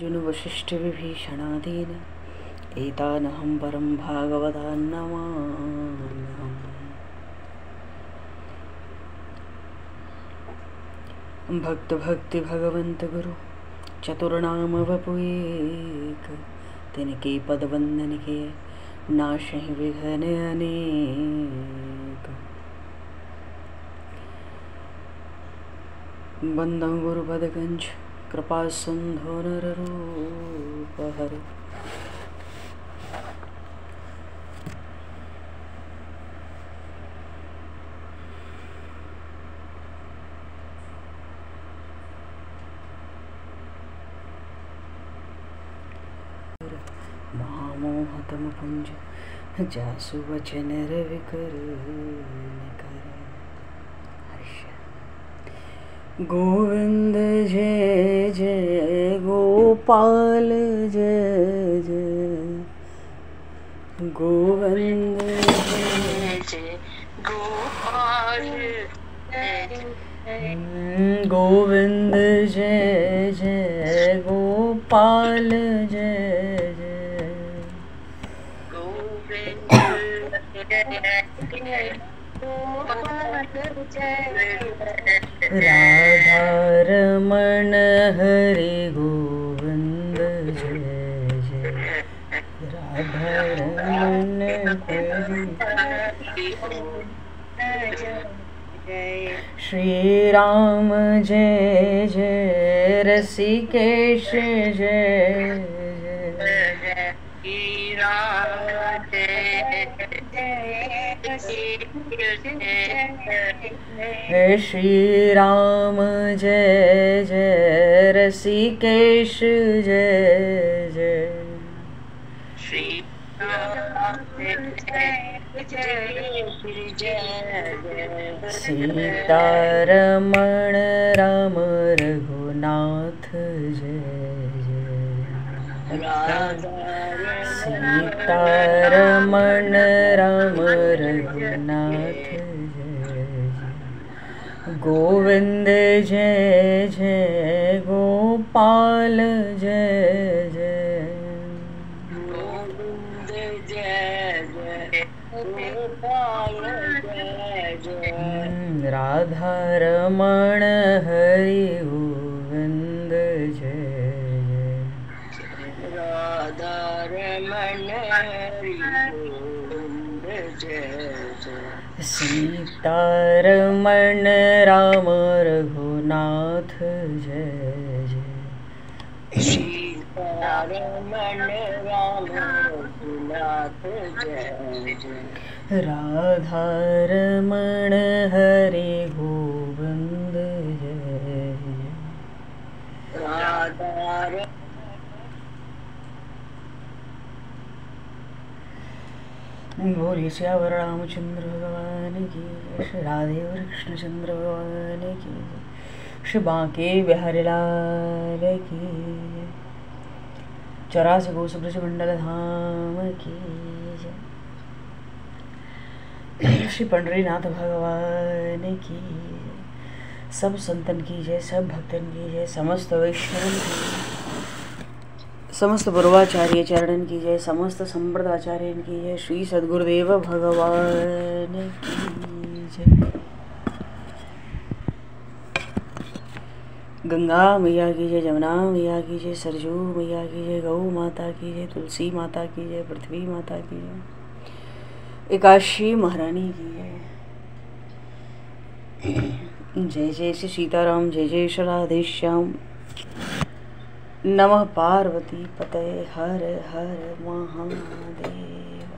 नारदादीनार्जुन वसिष्ठ विभीषणादीन एतानहं परं भागवतान् नमाम्यहम्। भक्त भक्ति भगवंत गुरु चतुर्नाम वपुएक, तिनके पद वंदन के नाशहि विघ्न अनेक। बंदं गुरुपद कंज कृपा सिंधो नररूप हरे। महामोहतम पुंज जासु वचन रविकर निकर। गोविंद जय जय गोपाल जय जय, गोविंद जय जय गोपाल गोविंद जय जय गोपाल जय जय, गोविंद राधा रमण हरि गोविंद जय जय, राधा रमण हरि। श्री राम जय जय ऋषिकेश जय जय, श्री राम जय जय श्री राम जय जय ऋषिकेश जय जय, श्री राम जय जय सीतारमण राम रघुनाथ जय जय, सीतारमण राम रघुनाथ जय जय, गोविंद जय जय गोपाल जय जय, गोविंद जय जय गोपाल जय जय, राधा रमण हरि गोविंद जय जय, राधा रमण हरि गोविंद जय जय, सीतारमण राम रघुनाथ जय जय, सीतारमण राम रघुनाथ जय जय, राधा रमण हरि गोविंद जय जय, राधा बोलिए श्यावर रामचंद्र भगवान की जय, श्री राधे और कृष्णचंद्र भगवान की जय, श्री बांके बिहारी लाल की जय, 84 कोस ब्रज मंडल धाम की जय, श्री पंडरीनाथ भगवान की जय, सब संतन की जय, सब भक्तन की जय, समस्त वैष्णव की, समस्त पूर्वाचार्य चरणन की जय, समस्त संप्रदाचार्यन की जय, श्री सद्गुरुदेव भगवान की जय। गंगा मैया की जय, जमुना मैया की जय, सरजू मैया की जय, गौ माता की जय, तुलसी माता की जय, पृथ्वी माता की जय, एकादशी महारानी की जय। जय जय श्री सीताराम, जय जय श्री राधेश्याम। नमः पार्वती पतये हर हर महादेव।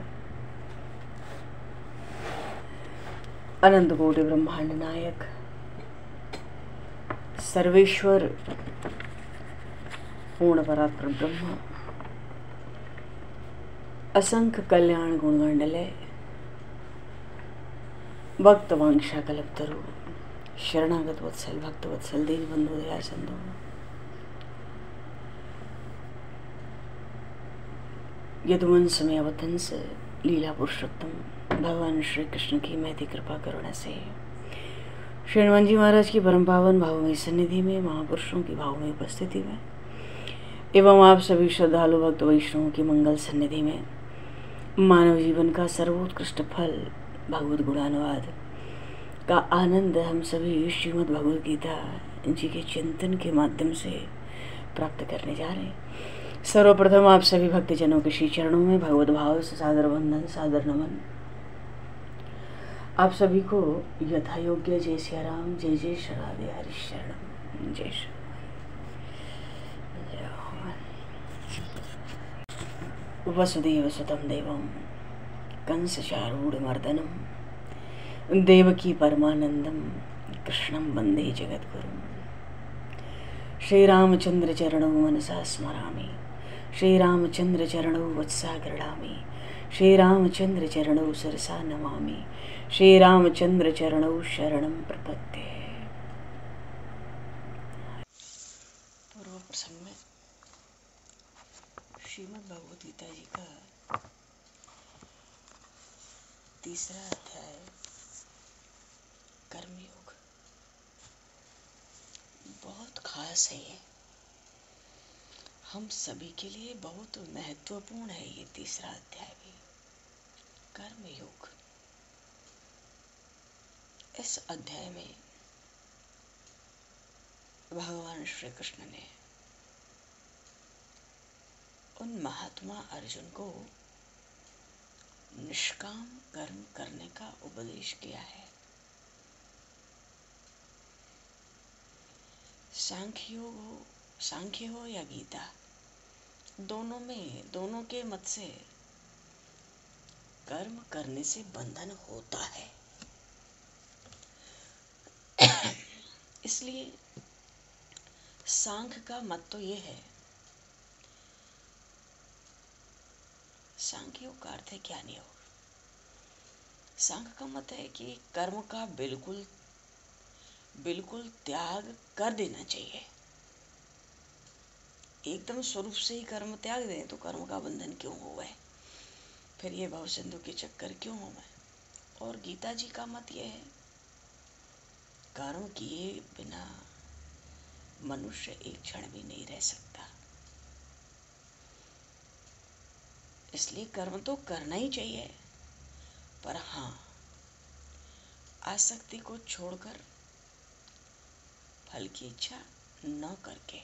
अनंत कोटि ब्रह्मांड नायक सर्वेश्वर पूर्ण परात्पर ब्रह्म, असंख्य कल्याण गुणगंडलय, भक्त वांछा कल्पतरु, शरणागत वत्सल भक्त वत्सल दीन बंधु दया सिंधु। यदुवंश समय अवतंस लीला पुरुषोत्तम भगवान श्री कृष्ण की महती कृपा करुणा से श्री हनुमान जी महाराज की परम पावन भावमयी सन्निधि में, महापुरुषों की भावमयी उपस्थिति में एवं आप सभी श्रद्धालु भक्त वैष्णवों की मंगल सन्निधि में मानव जीवन का सर्वोत्कृष्ट फल भगवद गुणानुवाद का आनंद हम सभी श्रीमद् भगवद गीता जी के चिंतन के माध्यम से प्राप्त करने जा रहे हैं। सर्वप्रथम आप सभी भक्तजनों के श्री चरणों में भगवद भाव से सादर वंदन, सादर नमन। आप सभी को यथा योग्य जय सिया राम, जय जय शरणादि हरि शरणम, जय श्री वसुदेव सुतं देवं कंसचारूढमर्दनं देवकी परमानंदं कृष्णं वंदे जगद्गुरुं। श्रीरामचंद्र चरणौ मनसा स्मरामि, श्रीरामचंद्र चरणौ वत्सा गृह्णामि, श्रीरामचंद्र चरणौ शिरसा नमामि, श्रीरामचंद्र चरणौ शरणं प्रपद्ये। पूर्व प्रसंग में श्रीमद् भगवद गीता जी का तीसरा अध्याय कर्मयोग बहुत खास है। ये हम सभी के लिए बहुत महत्वपूर्ण है। ये तीसरा अध्याय भी कर्मयोग। इस अध्याय में भगवान श्री कृष्ण ने उन महात्मा अर्जुन को निष्काम कर्म करने का उपदेश किया है। सांख्य हो या गीता, दोनों के मत से कर्म करने से बंधन होता है। इसलिए सांख्य का मत तो ये है, सांख्य योग का अर्थ है ज्ञानी योग। सांख्य का मत है कि कर्म का बिल्कुल त्याग कर देना चाहिए। एकदम स्वरूप से ही कर्म त्याग दें तो कर्म का बंधन क्यों हुआ है, फिर ये भव सिंधु के चक्कर क्यों हुआ है। और गीता जी का मत ये है, कर्म किए बिना मनुष्य एक क्षण भी नहीं रह सकता। इसलिए कर्म तो करना ही चाहिए, पर हाँ, आसक्ति को छोड़कर फल की इच्छा न करके।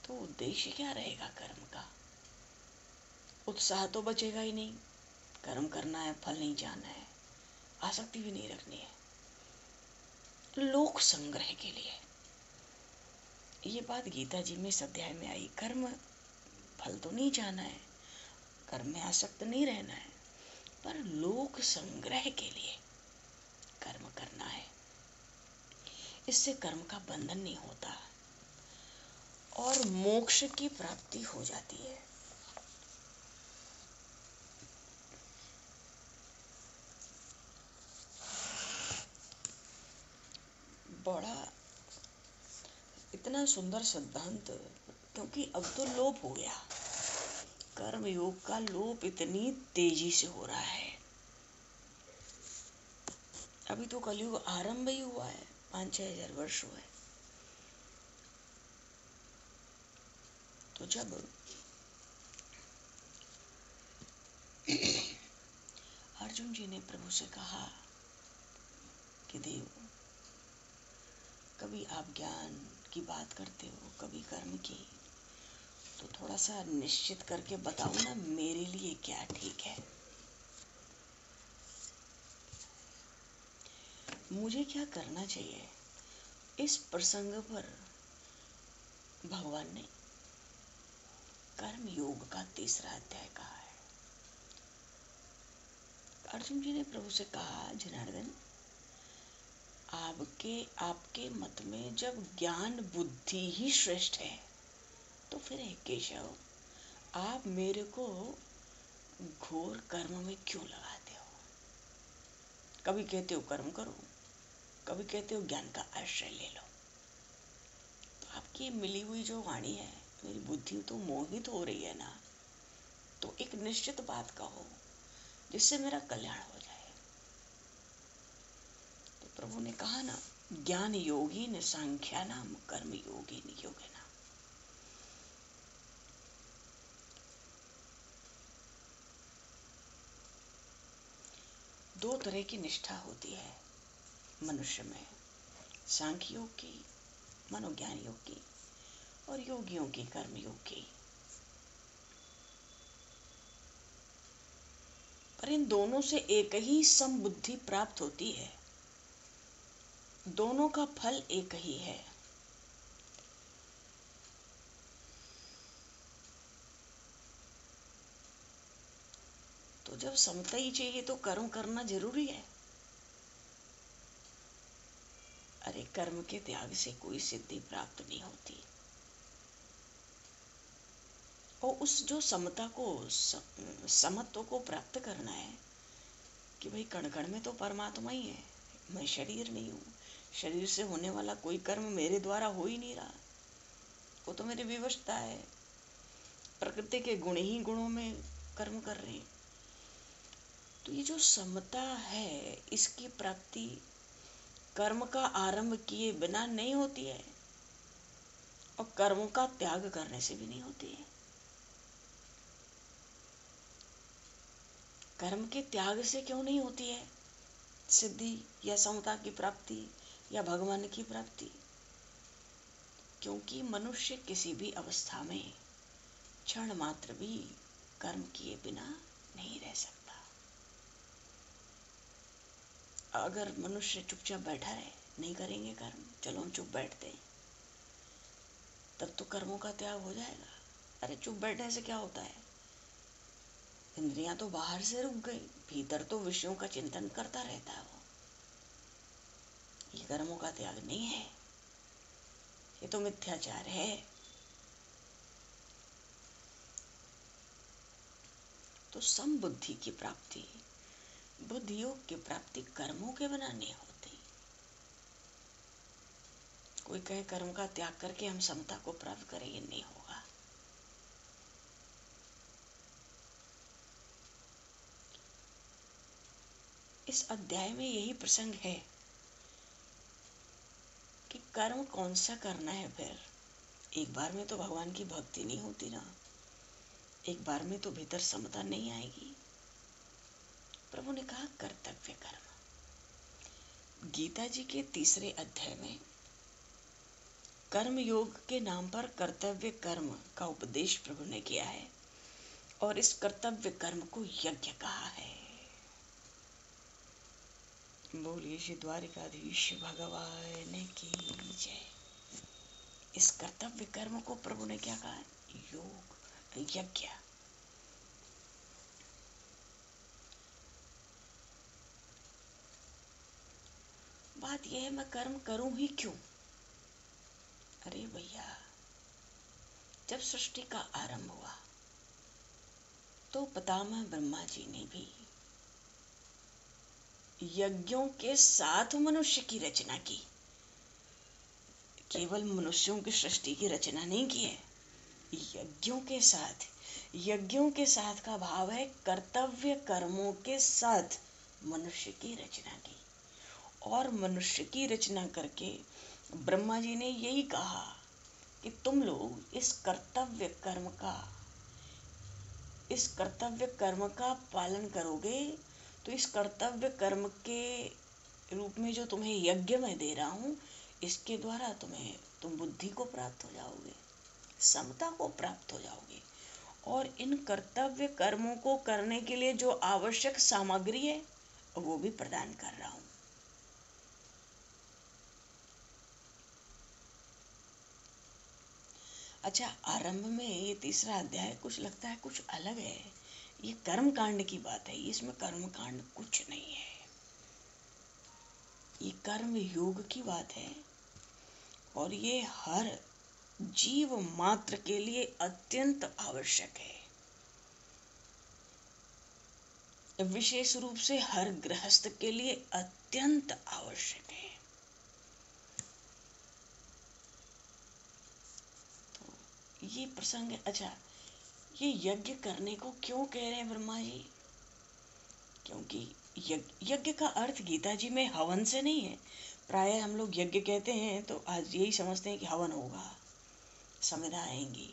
तो उद्देश्य क्या रहेगा कर्म का? उत्साह तो बचेगा ही नहीं। कर्म करना है, फल नहीं जाना है, आसक्ति भी नहीं रखनी है। लोक संग्रह के लिए ये बात गीता जी में इस अध्याय में आई। कर्म फल तो नहीं जाना है, कर्म में आसक्त नहीं रहना है, पर लोक संग्रह के लिए कर्म करना है। इससे कर्म का बंधन नहीं होता और मोक्ष की प्राप्ति हो जाती है। बड़ा इतना सुंदर सिद्धांत, क्योंकि अब तो लोप हो गया। कर्म योग का लोप इतनी तेजी से हो रहा है। अभी तो कलयुग आरंभ ही हुआ है, 5-6 हजार वर्ष हुए। तो जब अर्जुन जी ने प्रभु से कहा कि देव, कभी आप ज्ञान की बात करते हो, कभी कर्म की, तो थोड़ा सा निश्चित करके बताओ ना मेरे लिए क्या ठीक है, मुझे क्या करना चाहिए। इस प्रसंग पर भगवान ने कर्म योग का तीसरा अध्याय कहा है। अर्जुन जी ने प्रभु से कहा, जनार्दन, आपके मत में जब ज्ञान बुद्धि ही श्रेष्ठ है, तो फिर हे केशव, आप मेरे को घोर कर्म में क्यों लगाते हो? कभी कहते हो कर्म करो, कभी कहते हो ज्ञान का आश्रय ले लो। तो आपकी मिली हुई जो वाणी है, मेरी बुद्धि तो मोहित हो रही है ना। तो एक निश्चित बात कहो जिससे मेरा कल्याण हो जाए। तो प्रभु ने कहा ना, ज्ञान योगी न सांख्यानाम कर्म योगी न योगिना। दो तरह की निष्ठा होती है मनुष्य में, सांख्य योग की, मनोज्ञान योग की, और योगियों की, कर्म योग की। पर इन दोनों से एक ही समबुद्धि प्राप्त होती है, दोनों का फल एक ही है। तो जब समता ही चाहिए तो कर्म करना जरूरी है। अरे कर्म के त्याग से कोई सिद्धि प्राप्त नहीं होती। और उस जो समता को, समत्व को प्राप्त करना है कि भाई कण कण में तो परमात्मा ही है, मैं शरीर नहीं हूँ, शरीर से होने वाला कोई कर्म मेरे द्वारा हो ही नहीं रहा, वो तो मेरी विवशता है, प्रकृति के गुण ही गुणों में कर्म कर रहे हैं। तो ये जो समता है, इसकी प्राप्ति कर्म का आरंभ किए बिना नहीं होती है और कर्मों का त्याग करने से भी नहीं होती है। कर्म के त्याग से क्यों नहीं होती है सिद्धि या समता की प्राप्ति या भगवान की प्राप्ति? क्योंकि मनुष्य किसी भी अवस्था में क्षण मात्र भी कर्म किए बिना नहीं रह सकता। अगर मनुष्य चुपचाप बैठा रहे, नहीं करेंगे कर्म, चलो हम चुप बैठते हैं, तब तो कर्मों का त्याग हो जाएगा। अरे चुप बैठने से क्या होता है? इंद्रियां तो बाहर से रुक गई, भीतर तो विषयों का चिंतन करता रहता है वो। ये कर्मों का त्याग नहीं है, ये तो मिथ्याचार है। तो समबुद्धि की प्राप्ति, बुद्धि योग की प्राप्ति कर्मों के बिना नहीं होती। कोई कहे कर्म का त्याग करके हम समता को प्राप्त करें, ये नहीं होगा। इस अध्याय में यही प्रसंग है कि कर्म कौन सा करना है। फिर एक बार में तो भगवान की भक्ति नहीं होती ना, एक बार में तो भीतर समता नहीं आएगी। प्रभु ने कहा कर्तव्य कर्म। गीता जी के 3 अध्याय में कर्म योग के नाम पर कर्तव्य कर्म का उपदेश प्रभु ने किया है और इस कर्तव्य कर्म को यज्ञ कहा है। बोलिए श्री द्वारिकाधीश भगवान की जय। इस कर्तव्य कर्म को प्रभु ने क्या कहा? योग, यज्ञ। बात यह है, मैं कर्म करूं ही क्यों? अरे भैया, जब सृष्टि का आरंभ हुआ तो पितामह ब्रह्मा जी ने भी यज्ञों के साथ मनुष्य की रचना की। केवल मनुष्यों की सृष्टि की रचना नहीं की है, यज्ञों के साथ। यज्ञों के साथ का भाव है कर्तव्य कर्मों के साथ मनुष्य की रचना की। और मनुष्य की रचना करके ब्रह्मा जी ने यही कहा कि तुम लोग इस कर्तव्य कर्म का पालन करोगे तो इस कर्तव्य कर्म के रूप में जो तुम्हें यज्ञ मैं दे रहा हूं, इसके द्वारा तुम बुद्धि को प्राप्त हो जाओगे, समता को प्राप्त हो जाओगे। और इन कर्तव्य कर्मों को करने के लिए जो आवश्यक सामग्री है वो भी प्रदान कर रहा हूं। अच्छा, आरंभ में ये 3 अध्याय कुछ लगता है कुछ अलग है, ये कर्म कांड की बात है, इसमें कर्म कांड कुछ नहीं है, ये कर्म योग की बात है। और ये हर जीव मात्र के लिए अत्यंत आवश्यक है, विशेष रूप से हर गृहस्थ के लिए अत्यंत आवश्यक है। तो ये प्रसंग है। अच्छा, ये यज्ञ करने को क्यों कह रहे हैं ब्रह्मा जी? क्योंकि यज्ञ का अर्थ गीता जी में हवन से नहीं है, प्राय हम लोग यज्ञ कहते हैं तो आज यही समझते हैं कि हवन होगा, समिधा आएंगी,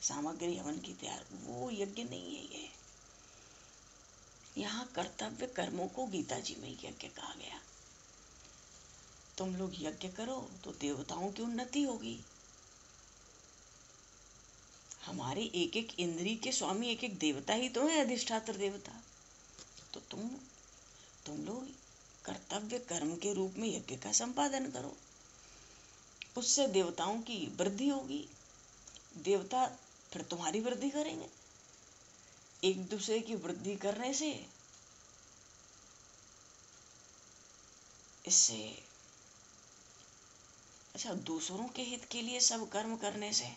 सामग्री हवन की तैयार, वो यज्ञ नहीं है। ये यहाँ कर्तव्य कर्मों को गीता जी में यज्ञ कहा गया। तुम लोग यज्ञ करो तो देवताओं की उन्नति होगी। हमारे एक एक इंद्री के स्वामी एक एक देवता ही तो है, अधिष्ठात्र देवता। तो तुम लोग कर्तव्य कर्म के रूप में यज्ञ का संपादन करो, उससे देवताओं की वृद्धि होगी, देवता फिर तुम्हारी वृद्धि करेंगे। एक दूसरे की वृद्धि करने से, इससे अच्छा, दूसरों के हित के लिए सब कर्म करने से,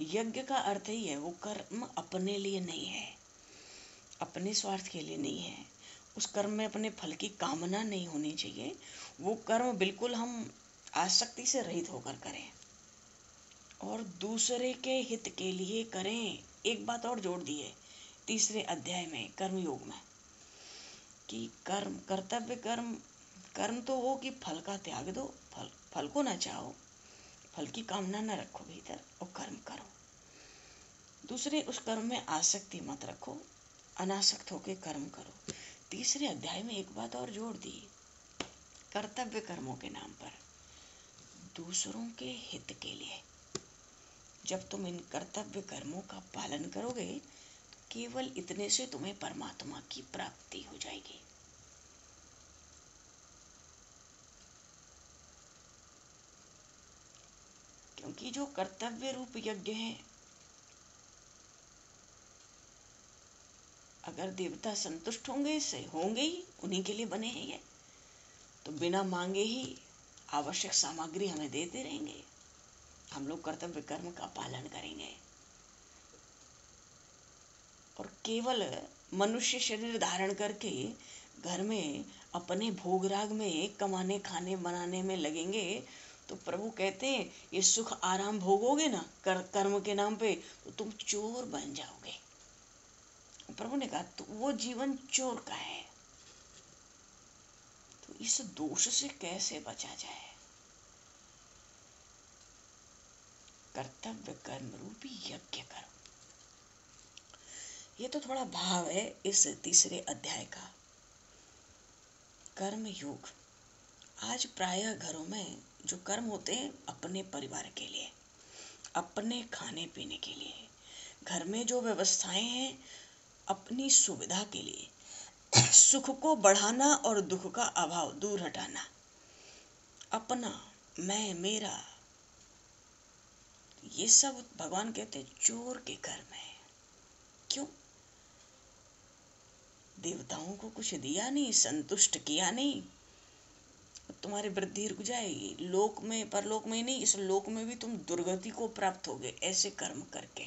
यज्ञ का अर्थ ही है वो कर्म अपने लिए नहीं है, अपने स्वार्थ के लिए नहीं है। उस कर्म में अपने फल की कामना नहीं होनी चाहिए। वो कर्म बिल्कुल हम आसक्ति से रहित होकर करें और दूसरे के हित के लिए करें। एक बात और जोड़ दी है तीसरे अध्याय में कर्मयोग में कि कर्म, कर्तव्य कर्म, कर्म तो वो कि फल का त्याग दो, फल को ना चाहो, फल की कामना न रखो भीतर और कर्म करो। दूसरे उस कर्म में आसक्ति मत रखो, अनासक्त होकर कर्म करो। तीसरे अध्याय में एक बात और जोड़ दी, कर्तव्य कर्मों के नाम पर दूसरों के हित के लिए जब तुम इन कर्तव्य कर्मों का पालन करोगे तो केवल इतने से तुम्हें परमात्मा की प्राप्ति हो जाएगी। क्योंकि जो कर्तव्य रूप यज्ञ है, अगर देवता संतुष्ट होंगे इससे, होंगे ही, उन्हीं के लिए बने हैं ये, तो बिना मांगे ही आवश्यक सामग्री हमें देते रहेंगे। हम लोग कर्तव्य कर्म का पालन करेंगे और केवल मनुष्य शरीर धारण करके घर में अपने भोग राग में कमाने खाने बनाने में लगेंगे तो प्रभु कहते हैं ये सुख आराम भोगोगे ना कर्म के नाम पे तो तुम चोर बन जाओगे। प्रभु ने कहा तो वो जीवन चोर का है। तो इस दोष से कैसे बचा जाए? कर्तव्य कर्म रूपी यज्ञ करो। ये तो थोड़ा भाव है इस तीसरे अध्याय का। कर्म योग, आज प्रायः घरों में जो कर्म होते हैं अपने परिवार के लिए, अपने खाने पीने के लिए, घर में जो व्यवस्थाएं हैं अपनी सुविधा के लिए, सुख को बढ़ाना और दुख का अभाव दूर हटाना, अपना मैं मेरा, ये सब भगवान कहते हैं चोर के कर्म है। क्यों? देवताओं को कुछ दिया नहीं, संतुष्ट किया नहीं, तुम्हारी वृद्धि रुक जाएगी। लोक में, परलोक में नहीं, इस लोक में भी तुम दुर्गति को प्राप्त होगे ऐसे कर्म करके।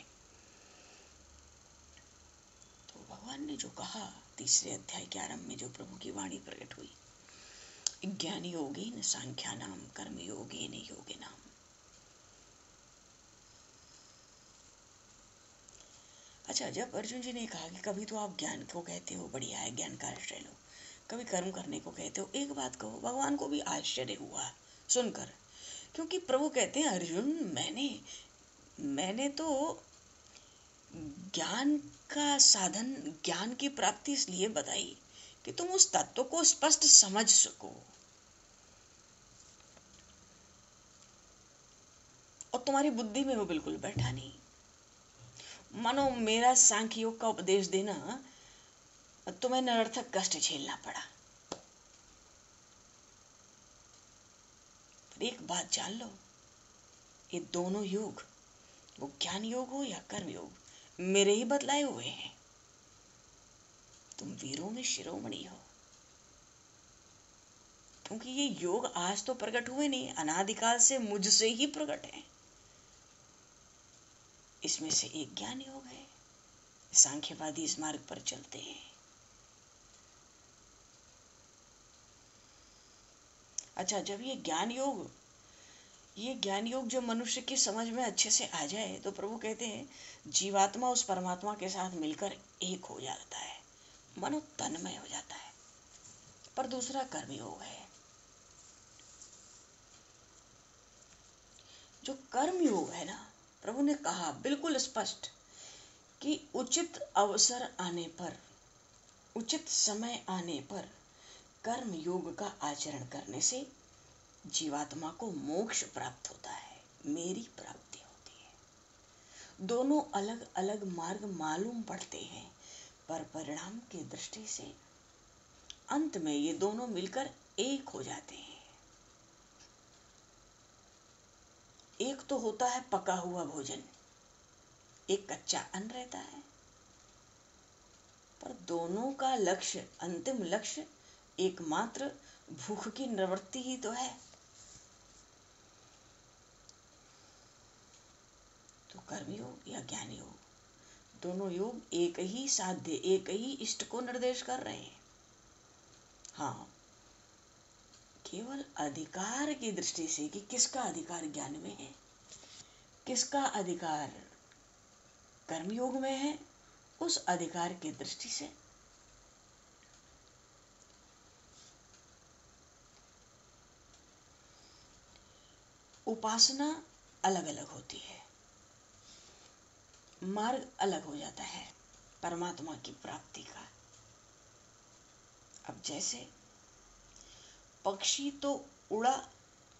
तो भगवान ने जो कहा तीसरे अध्याय के आरंभ में, जो प्रभु की वाणी प्रकट हुई, ज्ञान योगी न सांख्या नाम कर्म योगी न योगी नाम। अच्छा, जब अर्जुन जी ने कहा कि कभी तो आप ज्ञान को कहते हो बढ़िया है, ज्ञान का आश्रय लो, कभी कर्म करने को कहते हो, एक बात कहो, भगवान को भी आश्चर्य हुआ सुनकर। क्योंकि प्रभु कहते हैं अर्जुन मैंने तो ज्ञान का साधन, ज्ञान की प्राप्ति इसलिए बताई कि तुम उस तत्व को स्पष्ट समझ सको और तुम्हारी बुद्धि में वो बिल्कुल बैठा नहीं। मानो मेरा सांख्य योग का उपदेश देना तुम्हें निरर्थक कष्ट झेलना पड़ा। एक बात जान लो, ये दोनों योग, वो ज्ञान योग हो या कर्म योग, मेरे ही बतलाए हुए हैं। तुम वीरों में शिरोमणि हो। क्योंकि ये योग आज तो प्रकट हुए नहीं, अनादिकाल से मुझसे ही प्रकट है। इसमें से एक ज्ञान योग है, सांख्यवादी इस मार्ग पर चलते हैं। अच्छा, जब ये ज्ञान योग जब मनुष्य की समझ में अच्छे से आ जाए तो प्रभु कहते हैं जीवात्मा उस परमात्मा के साथ मिलकर एक हो जाता है, मनो तन्मय हो जाता है। पर दूसरा कर्म योग है, जो कर्म योग है ना, प्रभु ने कहा बिल्कुल स्पष्ट कि उचित अवसर आने पर, उचित समय आने पर कर्म योग का आचरण करने से जीवात्मा को मोक्ष प्राप्त होता है, मेरी प्राप्ति होती है। दोनों अलग अलग मार्ग मालूम पड़ते हैं, पर परिणाम की दृष्टि से अंत में ये दोनों मिलकर एक हो जाते हैं। एक तो होता है पका हुआ भोजन, एक कच्चा अन्न रहता है, पर दोनों का लक्ष्य, अंतिम लक्ष्य एकमात्र भूख की निवृत्ति ही तो है। तो कर्मयोग या ज्ञान योग, दोनों योग एक ही साध्य, एक ही इष्ट को निर्देश कर रहे हैं। हाँ, केवल अधिकार की दृष्टि से कि किसका अधिकार ज्ञान में है, किसका अधिकार कर्मयोग में है, उस अधिकार की दृष्टि से उपासना अलग अलग होती है, मार्ग अलग हो जाता है परमात्मा की प्राप्ति का। अब जैसे पक्षी तो उड़ा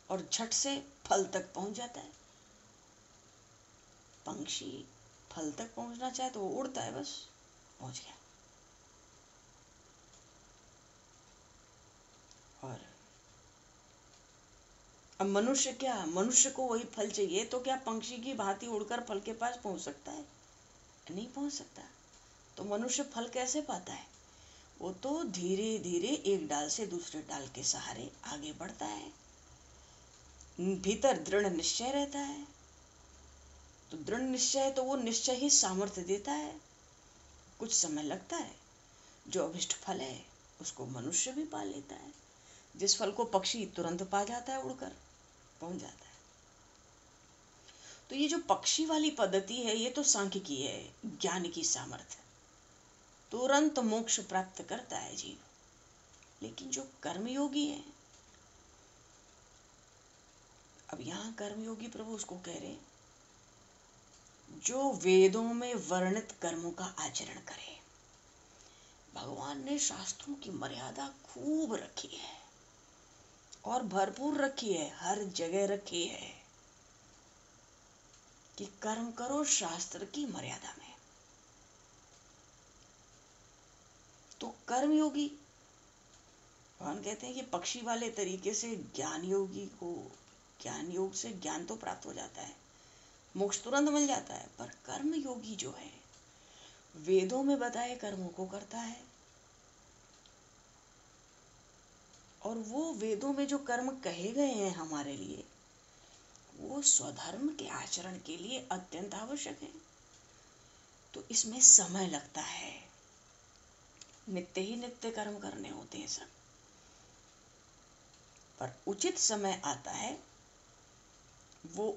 और झट से फल तक पहुंच जाता है, पक्षी फल तक पहुंचना चाहे तो वो उड़ता है, बस पहुंच गया। और अब मनुष्य क्या, मनुष्य को वही फल चाहिए तो क्या पक्षी की भांति उड़कर फल के पास पहुंच सकता है? नहीं पहुंच सकता। तो मनुष्य फल कैसे पाता है? वो तो धीरे धीरे एक डाल से दूसरे डाल के सहारे आगे बढ़ता है, भीतर दृढ़ निश्चय रहता है। तो दृढ़ निश्चय, तो वो निश्चय ही सामर्थ्य देता है। कुछ समय लगता है, जो अभिष्ट फल है उसको मनुष्य भी पा लेता है, जिस फल को पक्षी तुरंत पा जाता है, उड़कर पहुंच जाता है। तो ये जो पक्षी वाली पद्धति है, ये तो सांख्यिकी है, ज्ञान की सामर्थ्य, तुरंत मोक्ष प्राप्त करता है जीव। लेकिन जो कर्मयोगी है, अब यहाँ कर्मयोगी प्रभु उसको कह रहे हैं जो वेदों में वर्णित कर्मों का आचरण करे। भगवान ने शास्त्रों की मर्यादा खूब रखी है और भरपूर रखी है, हर जगह रखी है कि कर्म करो शास्त्र की मर्यादा में। तो कर्मयोगी, भगवान कहते हैं कि पक्षी वाले तरीके से ज्ञान योगी को, ज्ञान योग से ज्ञान तो प्राप्त हो जाता है, मोक्ष तुरंत मिल जाता है, पर कर्म योगी जो है वेदों में बताए कर्मों को करता है, और वो वेदों में जो कर्म कहे गए हैं हमारे लिए, वो स्वधर्म के आचरण के लिए अत्यंत आवश्यक है। तो इसमें समय लगता है, नित्य ही नित्य कर्म करने होते हैं सब, पर उचित समय आता है, वो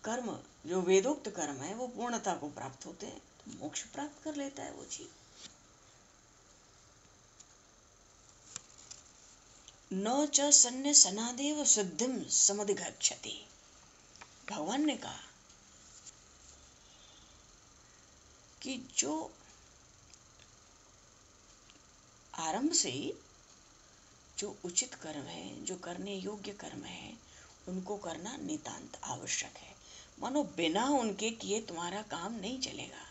कर्म जो वेदोक्त कर्म है वो पूर्णता को प्राप्त होते हैं, तो मोक्ष प्राप्त कर लेता है वो जीव। न च सन्य सनादेव सिद्धिम समधिगच्छति, भगवान ने कहा कि जो आरंभ से ही जो उचित कर्म है, जो करने योग्य कर्म है, उनको करना नितांत आवश्यक है। मानो बिना उनके किए तुम्हारा काम नहीं चलेगा।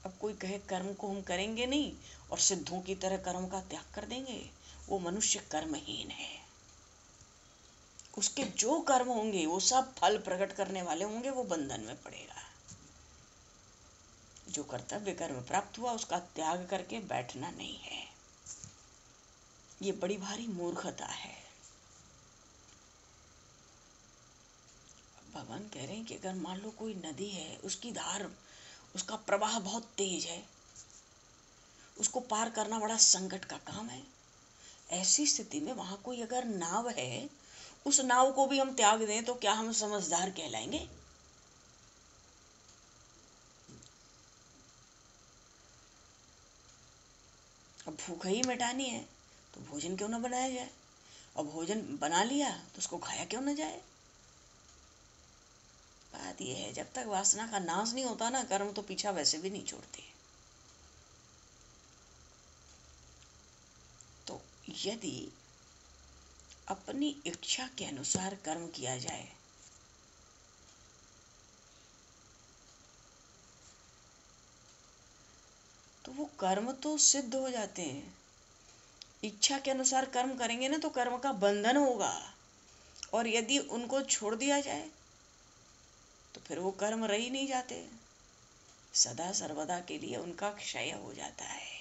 अब कोई कहे कर्म को हम करेंगे नहीं और सिद्धों की तरह कर्म का त्याग कर देंगे, वो मनुष्य कर्महीन है। उसके जो कर्म होंगे वो सब फल प्रकट करने वाले होंगे, वो बंधन में पड़ेगा। जो कर्तव्य कर्म प्राप्त हुआ उसका त्याग करके बैठना नहीं है, ये बड़ी भारी मूर्खता है। भगवान कह रहे हैं कि अगर मान लो कोई नदी है, उसकी धार, उसका प्रवाह बहुत तेज है, उसको पार करना बड़ा संकट का काम है। ऐसी स्थिति में वहां कोई अगर नाव है, उस नाव को भी हम त्याग दें तो क्या हम समझदार कहलाएंगे? अब भूख ही मिटानी है तो भोजन क्यों ना बनाया जाए, और भोजन बना लिया तो उसको खाया क्यों न जाए। बात यह है, जब तक वासना का नाश नहीं होता ना, कर्म तो पीछा वैसे भी नहीं छोड़ते। तो यदि अपनी इच्छा के अनुसार कर्म किया जाए तो वो कर्म तो सिद्ध हो जाते हैं। इच्छा के अनुसार कर्म करेंगे ना तो कर्म का बंधन होगा, और यदि उनको छोड़ दिया जाए तो फिर वो कर्म रह ही नहीं जाते, सदा सर्वदा के लिए उनका क्षय हो जाता है।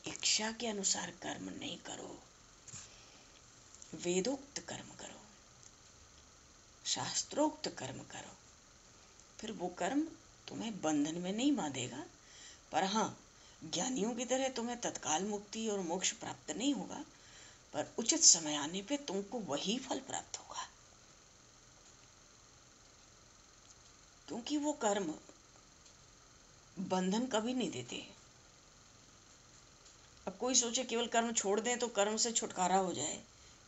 इच्छा के अनुसार कर्म नहीं करो, वेदोक्त कर्म करो, शास्त्रोक्त कर्म करो, फिर वो कर्म तुम्हें बंधन में नहीं बांधेगा। पर हाँ, ज्ञानियों की तरह तुम्हें तत्काल मुक्ति और मोक्ष प्राप्त नहीं होगा, पर उचित समय आने पे तुमको वही फल प्राप्त होगा, क्योंकि वो कर्म बंधन कभी नहीं देते। अब कोई सोचे केवल कर्म छोड़ दें तो कर्म से छुटकारा हो जाए,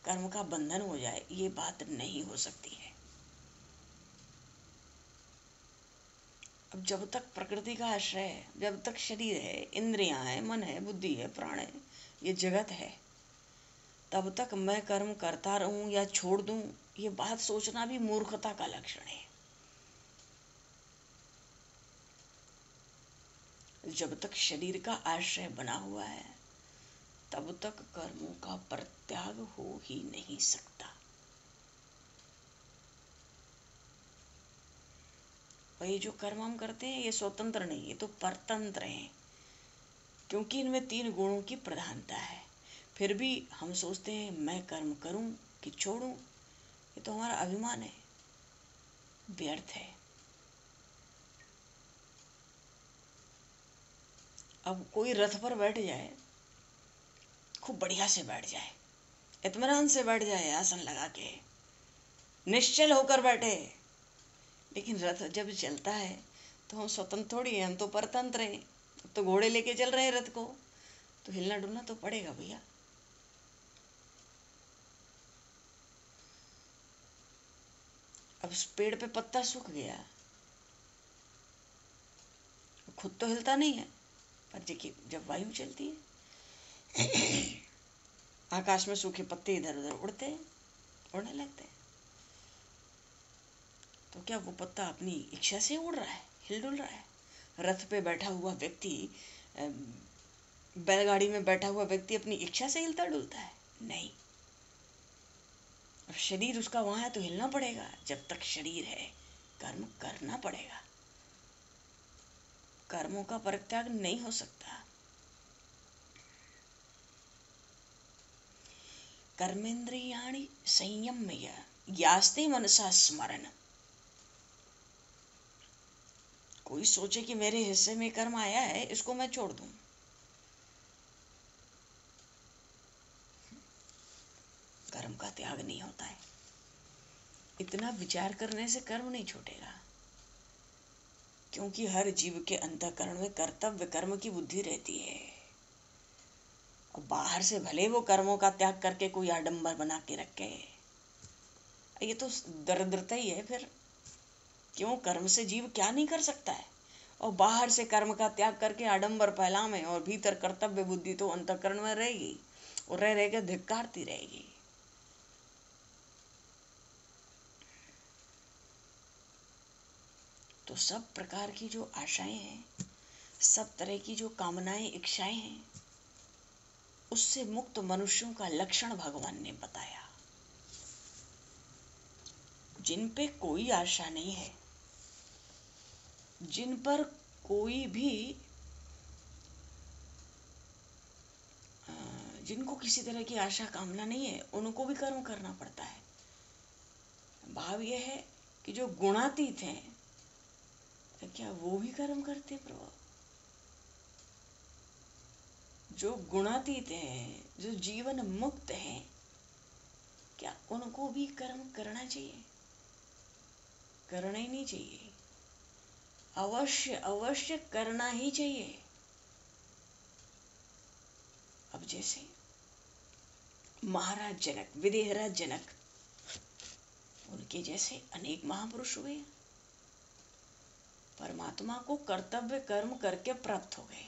कर्म का बंधन हो जाए, ये बात नहीं हो सकती है। अब जब तक प्रकृति का आश्रय है, जब तक शरीर है, इंद्रियां हैं, मन है, बुद्धि है, प्राण है, ये जगत है, तब तक मैं कर्म करता रहूं या छोड़ दूं, ये बात सोचना भी मूर्खता का लक्षण है। जब तक शरीर का आश्रय बना हुआ है तब तक कर्मों का परित्याग हो ही नहीं सकता। और ये जो कर्म हम करते हैं ये स्वतंत्र नहीं, ये तो परतंत्र हैं, क्योंकि इनमें 3 गुणों की प्रधानता है। फिर भी हम सोचते हैं मैं कर्म करूं कि छोड़ूं, ये तो हमारा अभिमान है, व्यर्थ है। अब कोई रथ पर बैठ जाए, खूब बढ़िया से बैठ जाए, इत्मीनान से बैठ जाए, आसन लगा के निश्चल होकर बैठे, लेकिन रथ जब चलता है तो हम स्वतंत्र थोड़ी हैं, हम तो परतंत्र हैं। तो घोड़े लेके चल रहे हैं रथ को, तो हिलना डुलना तो पड़ेगा भैया। अब पेड़ पे पत्ता सूख गया, खुद तो हिलता नहीं है, पर देखिए जब वायु चलती है आकाश में सूखे पत्ते इधर उधर उड़ते हैं, उड़ने लगते हैं। तो क्या वो पत्ता अपनी इच्छा से उड़ रहा है, हिल डुल रहा है? रथ पे बैठा हुआ व्यक्ति, बैलगाड़ी में बैठा हुआ व्यक्ति अपनी इच्छा से हिलता डुलता है? नहीं। शरीर उसका वहां है तो हिलना पड़ेगा। जब तक शरीर है कर्म करना पड़ेगा, कर्मों का परित्याग नहीं हो सकता। कर्मेंद्रियाणि संयम्य यास्ते मनसा स्मरण। कोई सोचे कि मेरे हिस्से में कर्म आया है, इसको मैं छोड़ दूं, कर्म का त्याग नहीं होता है। इतना विचार करने से कर्म नहीं छूटेगा, क्योंकि हर जीव के अंतःकरण में कर्तव्य कर्म की बुद्धि रहती है। और बाहर से भले वो कर्मों का त्याग करके कोई आडंबर बना के रखे, ये तो दरिद्रता ही है। फिर क्यों, कर्म से जीव क्या नहीं कर सकता है, और बाहर से कर्म का त्याग करके आडंबर फैलावे, और भीतर कर्तव्य बुद्धि तो अंतःकरण में रहेगी, और रह के धिक्कारती रहेगी। तो सब प्रकार की जो आशाएं हैं, सब तरह की जो कामनाएं, इच्छाएं हैं, उससे मुक्त मनुष्यों का लक्षण भगवान ने बताया। जिन पे कोई आशा नहीं है, जिन पर कोई भी, जिनको किसी तरह की आशा कामना नहीं है, उनको भी कर्म करना पड़ता है। भाव यह है कि जो गुणातीत हैं, तो क्या वो भी कर्म करते प्रभु? जो गुणातीत हैं, जो जीवन मुक्त हैं, क्या उनको भी कर्म करना चाहिए? करना ही नहीं चाहिए, अवश्य अवश्य करना ही चाहिए। अब जैसे महाराज जनक, विदेहराज जनक, उनके जैसे अनेक महापुरुष हुए, परमात्मा को कर्तव्य कर्म करके प्राप्त हो गए।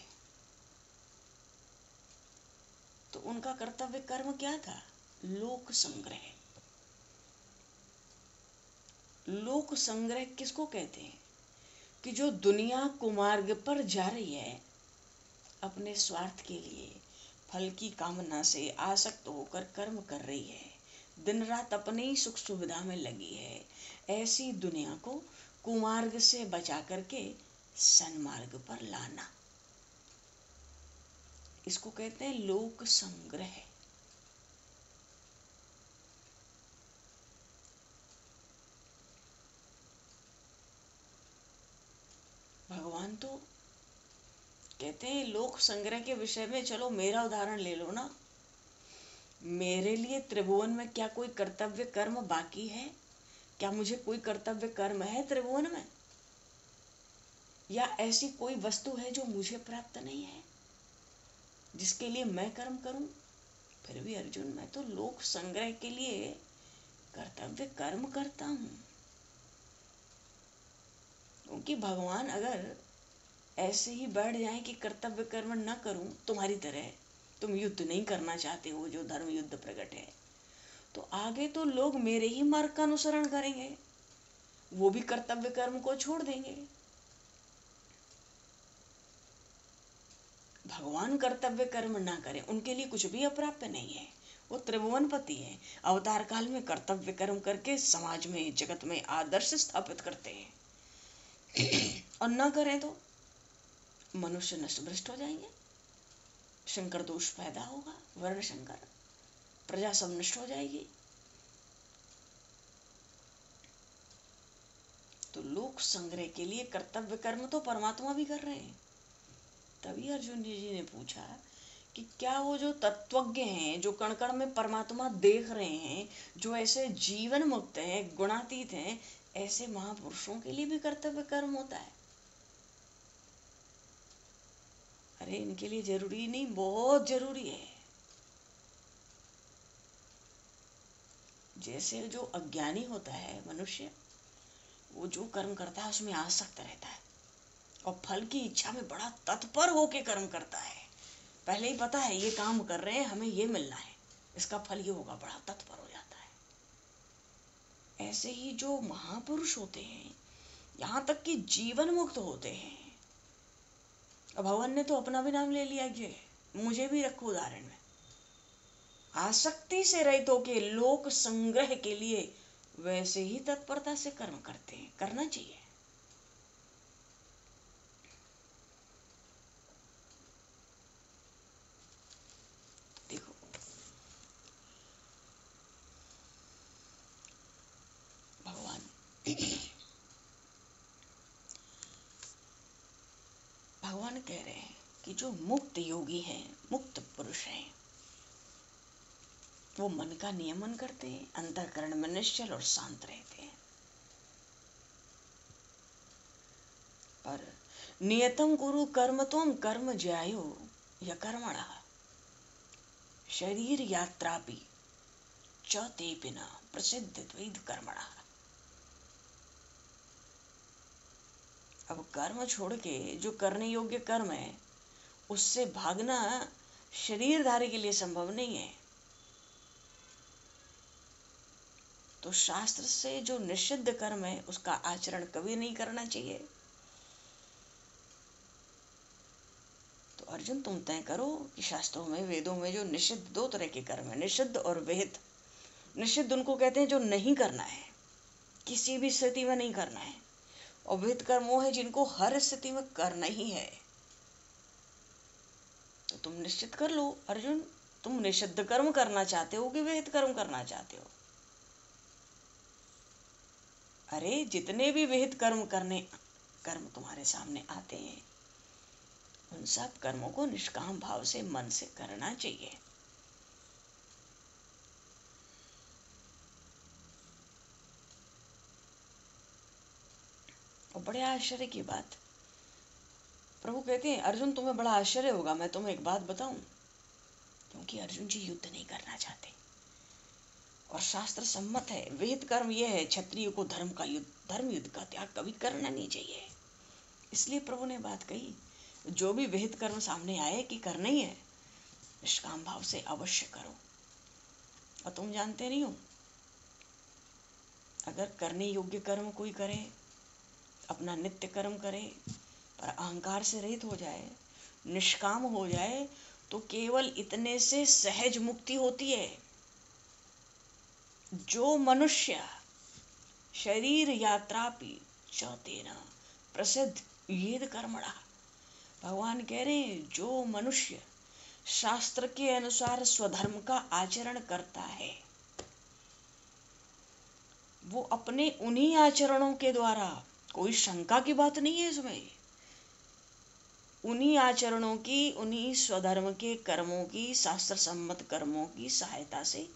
तो उनका कर्तव्य कर्म क्या था? लोक संग्रह। लोक संग्रह किसको कहते हैं? कि जो दुनिया कुमार्ग पर जा रही है, अपने स्वार्थ के लिए फल की कामना से आसक्त होकर कर्म कर रही है, दिन रात अपने ही सुख सुविधा में लगी है, ऐसी दुनिया को कुमार्ग से बचा करके सन्मार्ग पर लाना, इसको कहते हैं लोक संग्रह। भगवान तो कहते हैं लोक संग्रह के विषय में, चलो मेरा उदाहरण ले लो ना, मेरे लिए त्रिभुवन में क्या कोई कर्तव्य कर्म बाकी है? क्या मुझे कोई कर्तव्य कर्म है त्रिभुवन में? या ऐसी कोई वस्तु है जो मुझे प्राप्त नहीं है, जिसके लिए मैं कर्म करूं? फिर भी अर्जुन, मैं तो लोक संग्रह के लिए कर्तव्य कर्म करता हूं। क्योंकि भगवान अगर ऐसे ही बैठ जाएं कि कर्तव्य कर्म न करूं, तुम्हारी तरह तुम युद्ध नहीं करना चाहते हो, जो धर्म युद्ध प्रकट है, तो आगे तो लोग मेरे ही मार्ग का अनुसरण करेंगे, वो भी कर्तव्य कर्म को छोड़ देंगे। भगवान कर्तव्य कर्म ना करें, उनके लिए कुछ भी अप्राप्य नहीं है। वो त्रिभुवनपति है, अवतार काल में कर्तव्य कर्म करके समाज में, जगत में आदर्श स्थापित करते हैं। और ना करें तो मनुष्य नष्ट भ्रष्ट हो जाएंगे, शंकर दोष पैदा होगा, वर्ण शंकर, प्रजा सब नष्ट हो जाएगी। तो लोक संग्रह के लिए कर्तव्य कर्म तो परमात्मा भी कर रहे हैं। तभी अर्जुन जी ने पूछा कि क्या वो जो तत्वज्ञ हैं, जो कण कण में परमात्मा देख रहे हैं, जो ऐसे जीवन मुक्त हैं, गुणातीत हैं, ऐसे महापुरुषों के लिए भी कर्तव्य कर्म होता है? अरे इनके लिए जरूरी नहीं, बहुत जरूरी है। जैसे जो अज्ञानी होता है मनुष्य, वो जो कर्म करता है उसमें आसक्त रहता है और फल की इच्छा में बड़ा तत्पर होके कर्म करता है। पहले ही पता है ये काम कर रहे हैं, हमें ये मिलना है, इसका फल ये होगा, बड़ा तत्पर हो जाता है। ऐसे ही जो महापुरुष होते हैं, यहाँ तक कि जीवन मुक्त होते हैं, और भगवान ने तो अपना भी नाम ले लिया, ये मुझे भी रखो उदाहरण में, आसक्ति से रहित होके लोक संग्रह के लिए वैसे ही तत्परता से कर्म करते हैं। करना चाहिए। देखो भगवान भगवान कह रहे हैं कि जो मुक्त योगी हैं, मुक्त पुरुष हैं, वो मन का नियमन करते हैं, अंतःकरण में निश्चल और शांत रहते हैं। पर नियतम कुरु कर्म त्वं कर्म ज्यायो यकर्मणः शरीर यात्रापि च तेऽपि न प्रसिद्ध द्वैध कर्मणः। अब कर्म छोड़ के जो करने योग्य कर्म है, उससे भागना शरीरधारी के लिए संभव नहीं है। तो शास्त्र से जो निषिद्ध कर्म है, उसका आचरण कभी नहीं करना चाहिए। तो अर्जुन तुम तय करो कि शास्त्रों में, वेदों में जो निषिद्ध दो तरह के कर्म है, निषिद्ध और विहित। निषिद्ध उनको कहते हैं जो नहीं करना है, किसी भी स्थिति में नहीं करना है, और विहित कर्म वो है जिनको हर स्थिति में करना ही है। तो तुम निश्चित कर लो अर्जुन, तुम निषिद्ध कर्म करना चाहते हो कि विहित कर्म करना चाहते हो? अरे जितने भी विहित कर्म तुम्हारे सामने आते हैं, उन सब कर्मों को निष्काम भाव से मन से करना चाहिए। और बड़े आश्चर्य की बात, प्रभु कहते हैं अर्जुन तुम्हें बड़ा आश्चर्य होगा, मैं तुम्हें एक बात बताऊं, क्योंकि अर्जुन जी युद्ध नहीं करना चाहते। और शास्त्र सम्मत है। वेद कर्म यह है, क्षत्रिय को धर्म युद्ध का त्याग कभी करना नहीं चाहिए। इसलिए प्रभु ने बात कही, जो भी विहित कर्म सामने आए कि करना ही है, निष्काम भाव से अवश्य करो। और तुम जानते नहीं हो, अगर करने योग्य कर्म कोई करे, अपना नित्य कर्म करे, पर अहंकार से रहित हो जाए, निष्काम हो जाए, तो केवल इतने से सहज मुक्ति होती है। जो मनुष्य शरीर यात्रापि चौतेना प्रसिद्ध येद कर्मणा, भगवान कह रहे हैं जो मनुष्य शास्त्र के अनुसार स्वधर्म का आचरण करता है, वो अपने उन्हीं आचरणों के द्वारा, कोई शंका की बात नहीं है इसमें, उन्हीं आचरणों की, उन्हीं स्वधर्म के कर्मों की, शास्त्र सम्मत कर्मों की सहायता से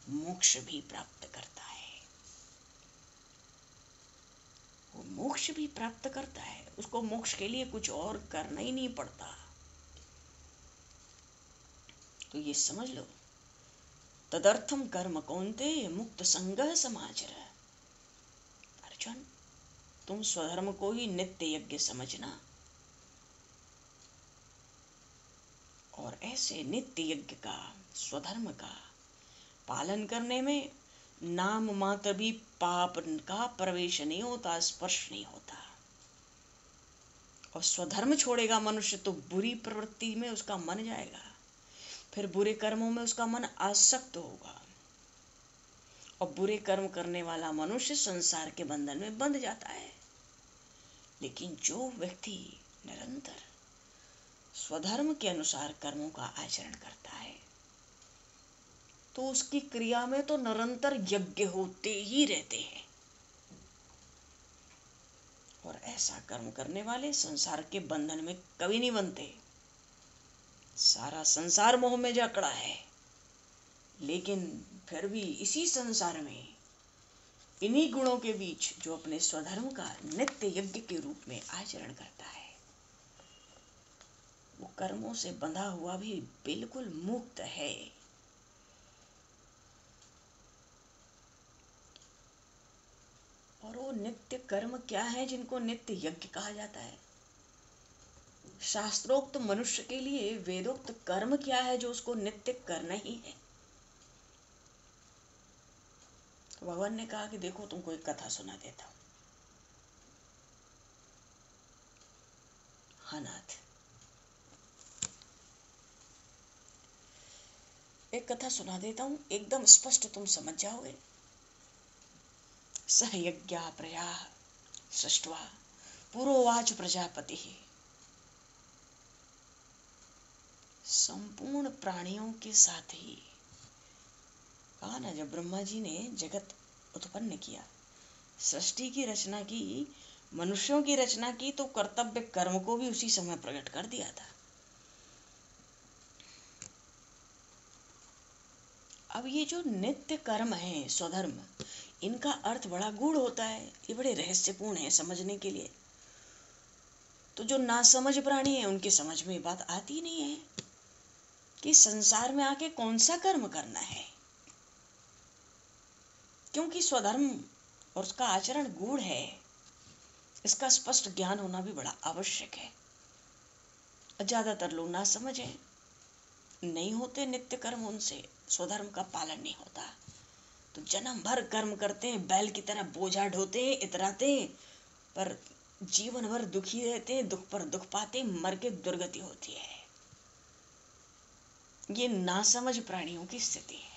मोक्ष भी प्राप्त करता है। वो मोक्ष भी प्राप्त करता है, उसको मोक्ष के लिए कुछ और करना ही नहीं पड़ता। तो ये समझ लो, तदर्थम कर्म कौन्तेय मुक्त संगः समाचर। अर्जुन, तुम स्वधर्म को ही नित्य यज्ञ समझना, और ऐसे नित्य यज्ञ का, स्वधर्म का पालन करने में नाम मात्र भी पाप का प्रवेश नहीं होता, स्पर्श नहीं होता। और स्वधर्म छोड़ेगा मनुष्य तो बुरी प्रवृत्ति में उसका मन जाएगा, फिर बुरे कर्मों में उसका मन आसक्त होगा, और बुरे कर्म करने वाला मनुष्य संसार के बंधन में बंध जाता है। लेकिन जो व्यक्ति निरंतर स्वधर्म के अनुसार कर्मों का आचरण करता है, तो उसकी क्रिया में तो निरंतर यज्ञ होते ही रहते हैं। और ऐसा कर्म करने वाले संसार के बंधन में कभी नहीं बनते। सारा संसार मोह में जकड़ा है, लेकिन फिर भी इसी संसार में, इन्हीं गुणों के बीच जो अपने स्वधर्म का नित्य यज्ञ के रूप में आचरण करता है, वो कर्मों से बंधा हुआ भी बिल्कुल मुक्त है। और वो नित्य कर्म क्या है जिनको नित्य यज्ञ कहा जाता है? शास्त्रोक्त मनुष्य के लिए वेदोक्त कर्म क्या है जो उसको नित्य करना ही है? तो भगवान ने कहा कि देखो, तुमको एक कथा सुना देता हूं। हाँ नाथ, एक कथा सुना देता हूं, एकदम स्पष्ट तुम समझ जाओगे। स यज्ञा प्रजा सृष्ट्वा पुरोवाच प्रजापति, संपूर्ण प्राणियों के साथ ही कहा ना, जब ब्रह्मा जी ने जगत उत्पन्न किया, सृष्टि की रचना की, मनुष्यों की रचना की, तो कर्तव्य कर्म को भी उसी समय प्रकट कर दिया था। अब ये जो नित्य कर्म है, स्वधर्म, इनका अर्थ बड़ा गूढ़ होता है, ये बड़े रहस्यपूर्ण है समझने के लिए। तो जो नासमझ प्राणी है, उनकी समझ में बात आती नहीं है कि संसार में आके कौन सा कर्म करना है, क्योंकि स्वधर्म और उसका आचरण गूढ़ है। इसका स्पष्ट ज्ञान होना भी बड़ा आवश्यक है। ज्यादातर लोग ना समझे, नहीं होते नित्य कर्म, उनसे स्वधर्म का पालन नहीं होता, तो जन्म भर कर्म करते हैं, बैल की तरह बोझा ढोते हैं, इतराते हैं, पर जीवन भर दुखी रहते हैं, दुख पर दुख पाते, मर के दुर्गति होती है। ये नासमझ प्राणियों की स्थिति है।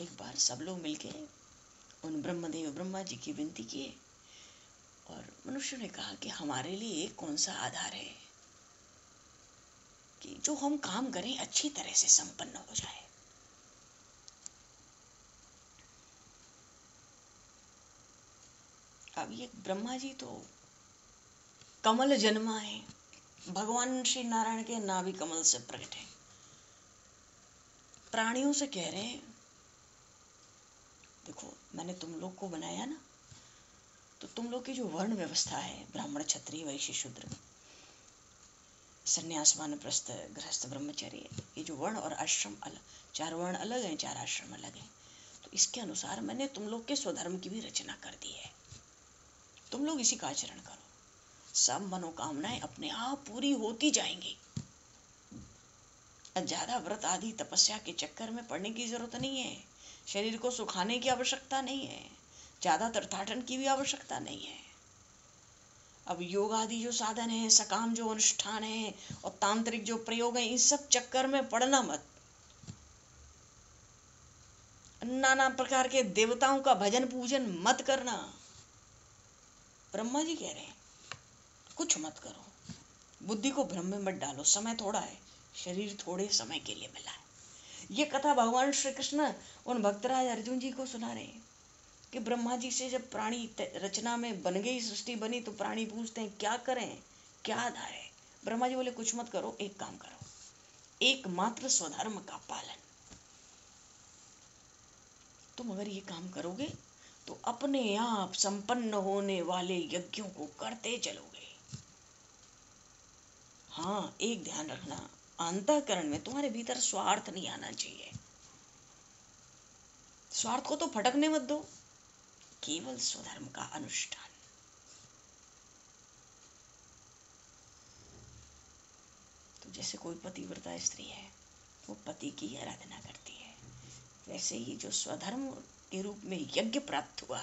एक बार सब लोग मिलके उन ब्रह्मदेव ब्रह्मा जी की विनती किए, और मनुष्य ने कहा कि हमारे लिए कौन सा आधार है कि जो हम काम करें अच्छी तरह से संपन्न हो जाए। अब ये ब्रह्मा जी तो कमल जन्मा है, भगवान श्री नारायण के नाभि कमल से प्रकट है। प्राणियों से कह रहे हैं, देखो मैंने तुम लोग को बनाया ना, तो तुम लोग की जो वर्ण व्यवस्था है, ब्राह्मण क्षत्रिय वैश्य शूद्र, संन्यास, वानप्रस्थ, गृहस्थ, ब्रह्मचर्य, ये जो वर्ण और आश्रम अलग, 4 वर्ण अलग हैं, 4 आश्रम अलग हैं। तो इसके अनुसार मैंने तुम लोग के स्वधर्म की भी रचना कर दी है। तुम लोग इसी का आचरण करो, सब मनोकामनाएं अपने आप पूरी होती जाएंगी। ज्यादा व्रत आदि तपस्या के चक्कर में पड़ने की जरूरत नहीं है। शरीर को सुखाने की आवश्यकता नहीं है, ज्यादा तीर्थाटन की भी आवश्यकता नहीं है। अब योग आदि जो साधन है, सकाम जो अनुष्ठान है और तांत्रिक जो प्रयोग है, इन सब चक्कर में पड़ना मत। नाना प्रकार के देवताओं का भजन पूजन मत करना। ब्रह्मा जी कह रहे हैं कुछ मत करो, बुद्धि को भ्रम में मत डालो। समय थोड़ा है, शरीर थोड़े समय के लिए मिला है। ये कथा भगवान श्री कृष्ण उन भक्तराज अर्जुन जी को सुना रहे हैं कि ब्रह्मा जी से जब प्राणी रचना में बन गई, सृष्टि बनी, तो प्राणी पूछते हैं क्या करें, क्या आधार है। ब्रह्मा जी बोले कुछ मत करो, एक काम करो, एकमात्र स्वधर्म का पालन। तुम अगर ये काम करोगे तो अपने आप संपन्न होने वाले यज्ञों को करते चलोगे। हाँ, एक ध्यान रखना, अंतःकरण में तुम्हारे भीतर स्वार्थ नहीं आना चाहिए। स्वार्थ को तो फटकने मत दो, केवल स्वधर्म का अनुष्ठान। तो जैसे कोई पतिव्रता स्त्री है, वो पति की आराधना करती है, वैसे ही जो स्वधर्म के रूप में यज्ञ प्राप्त हुआ,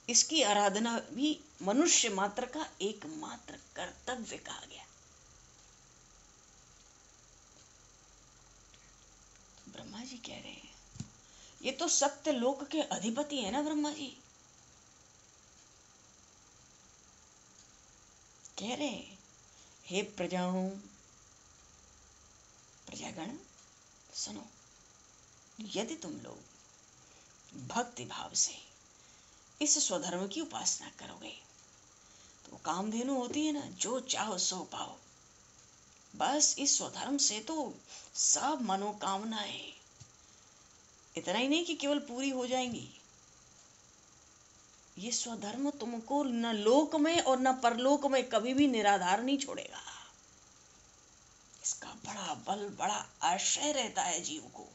इसकी आराधना भी मनुष्य मात्र का एकमात्र कर्तव्य कहा गया। तो ब्रह्मा जी कह रहे हैं, ये तो सत्य लोक के अधिपति है ना ब्रह्मा जी, कह रहे हैं हे प्रजाओं, प्रजागण सुनो, यदि तुम लोग भक्ति भाव से इस स्वधर्म की उपासना करोगे तो कामधेनु होती है ना, जो चाहो सो पाओ। बस इस स्वधर्म से तो सब मनोकामनाएं, इतना ही नहीं कि केवल पूरी हो जाएंगी, ये स्वधर्म तुमको न लोक में और न परलोक में कभी भी निराधार नहीं छोड़ेगा। इसका बड़ा बल, बड़ा आश्रय रहता है जीव को।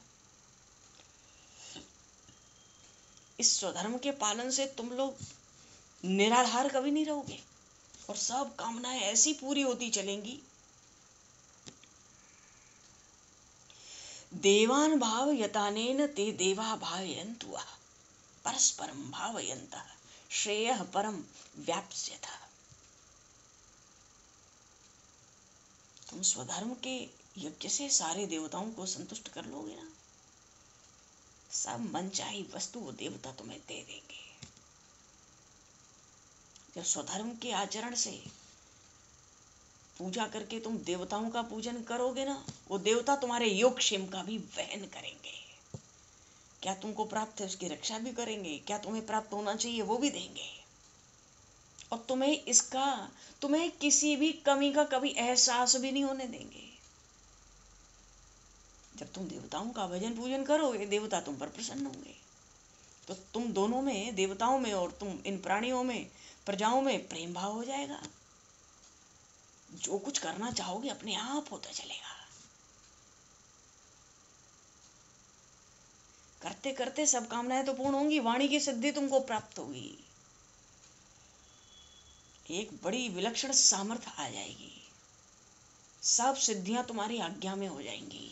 इस स्वधर्म के पालन से तुम लोग निराधार कभी नहीं रहोगे और सब कामनाएं ऐसी पूरी होती चलेंगी। देवान भावयतानेन ते देवा भावयन्तु परस्परम भावयन्तः श्रेयः परम व्याप्स्यतः। तुम स्वधर्म के यज्ञ से सारे देवताओं को संतुष्ट कर लोगे ना, सब मनचाही वस्तु वो देवता तुम्हें दे देंगे। जब स्वधर्म के आचरण से पूजा करके तुम देवताओं का पूजन करोगे ना, वो देवता तुम्हारे योगक्षेम का भी वहन करेंगे। क्या तुमको प्राप्त है उसकी रक्षा भी करेंगे, क्या तुम्हें प्राप्त होना चाहिए वो भी देंगे, और तुम्हें किसी भी कमी का कभी एहसास भी नहीं होने देंगे। जब तुम देवताओं का भजन पूजन करोगे, देवता तुम पर प्रसन्न होंगे, तो तुम दोनों में, देवताओं में और तुम इन प्राणियों में, प्रजाओं में प्रेम भाव हो जाएगा। जो कुछ करना चाहोगे अपने आप होता चलेगा। करते करते सब कामनाएं तो पूर्ण होंगी, वाणी की सिद्धि तुमको प्राप्त होगी, एक बड़ी विलक्षण सामर्थ्य आ जाएगी, सब सिद्धियां तुम्हारी आज्ञा में हो जाएंगी।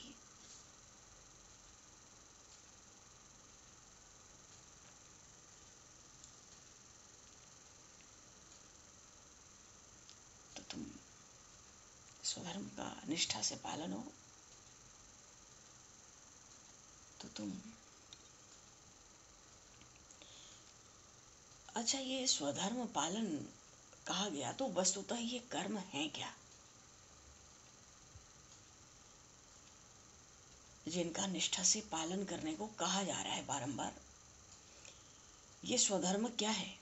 तो तुम स्वधर्म का निष्ठा से पालन हो तो तुम, अच्छा ये स्वधर्म पालन कहा गया तो वस्तुतः ये कर्म है क्या जिनका निष्ठा से पालन करने को कहा जा रहा है बारंबार? ये स्वधर्म क्या है?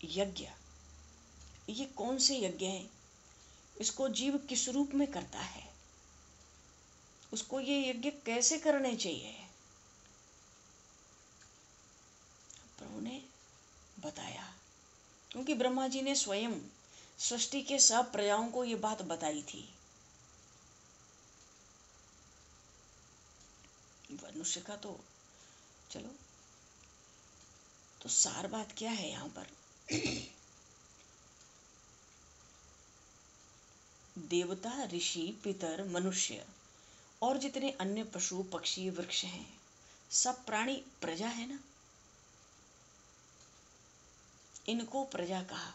यज्ञ, ये कौन से यज्ञ हैं? इसको जीव किस रूप में करता है? उसको ये यज्ञ कैसे करने चाहिए? प्रभु ने बताया, क्योंकि क्योंकि ब्रह्मा जी ने स्वयं सृष्टि के सब प्रजाओं को ये बात बताई थी। मनुष्य का तो चलो, तो सार बात क्या है यहाँ पर? देवता, ऋषि, पितर, मनुष्य और जितने अन्य पशु पक्षी वृक्ष हैं, सब प्राणी प्रजा है ना, इनको प्रजा कहा।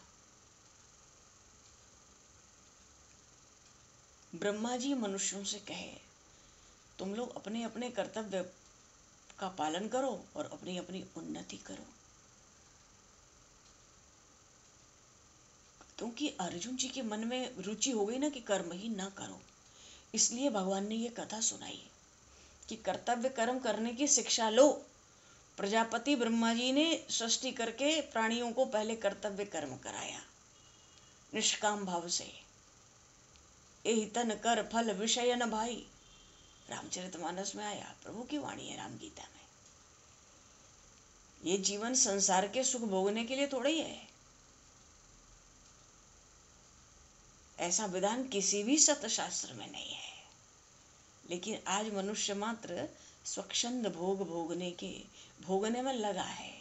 ब्रह्मा जी मनुष्यों से कहे, तुम लोग अपने अपने कर्तव्य का पालन करो और अपनी अपनी उन्नति करो। क्योंकि अर्जुन जी के मन में रुचि हो गई ना कि कर्म ही ना करो, इसलिए भगवान ने ये कथा सुनाई कि कर्तव्य कर्म करने की शिक्षा लो। प्रजापति ब्रह्मा जी ने सृष्टि करके प्राणियों को पहले कर्तव्य कर्म कराया निष्काम भाव से। एहि तन कर फल विषय न भाई, रामचरितमानस में आया, प्रभु की वाणी है राम गीता में। ये जीवन संसार के सुख भोगने के लिए थोड़ा ही है, ऐसा विधान किसी भी सतशास्त्र में नहीं है। लेकिन आज मनुष्य मात्र स्वच्छंद भोग भोगने में लगा है।